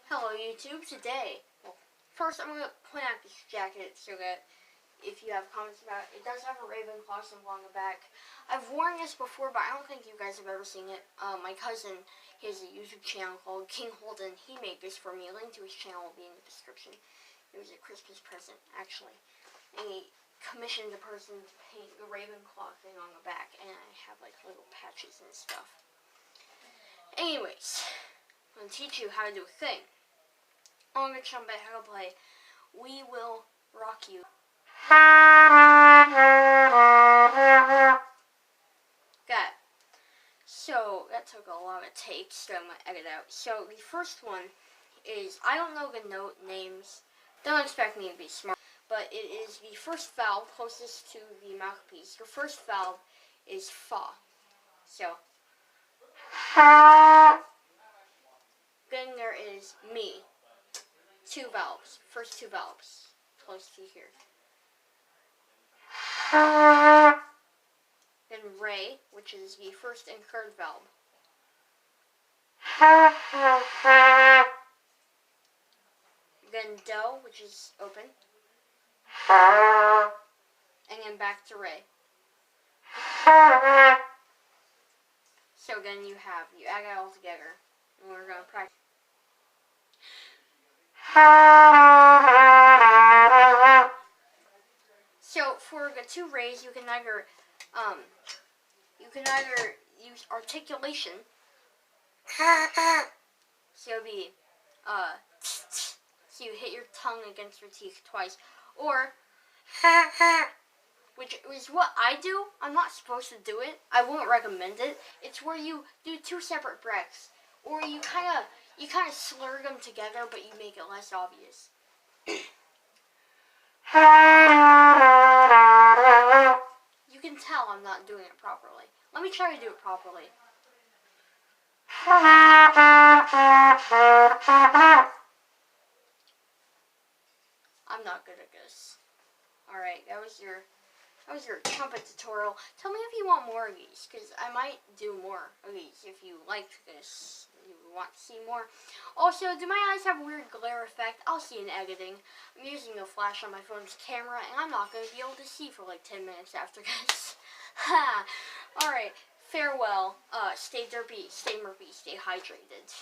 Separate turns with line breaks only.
Hello YouTube, today, first I'm going to point out this jacket so that if you have comments about it, it does have a Ravenclaw symbol on the back. I've worn this before, but I don't think you guys have ever seen it. My cousin, he has a YouTube channel called King Holden. He made this for me. A link to his channel will be in the description. It was a Christmas present, actually. And he commissioned a person to paint the Ravenclaw thing on the back, and I have like little patches and stuff. Anyways, I'm going to teach you how to do a thing. On the trumpet, how to play "We Will Rock You." Got it. So that took a lot of takes, so I'm going to edit out. So the first one is, I don't know the note names, don't expect me to be smart, but it is the first valve closest to the mouthpiece. Your first valve is Fa. So then there is Mi. Two valves, first two valves, close to here. Then Re, which is the first and third valve. Then Do, which is open. And then back to Re. So then you add it all together, and we're going to practice. So for the two Re's, you can either use articulation. So it'll be so you hit your tongue against your teeth twice, or which is what I do. I'm not supposed to do it. I won't recommend it. It's where you do two separate breaths, or you kind of slur them together, but you make it less obvious. You can tell I'm not doing it properly. Let me try to do it properly. I'm not good at this. Alright, that was your trumpet tutorial. Tell me if you want more of these, because I might do more of these if you liked this. You want to see more. Also, do my eyes have a weird glare effect? I'll see in editing. I'm using a flash on my phone's camera, and I'm not going to be able to see for like 10 minutes after this. Ha! Alright, farewell. Stay derpy, stay murphy, stay hydrated.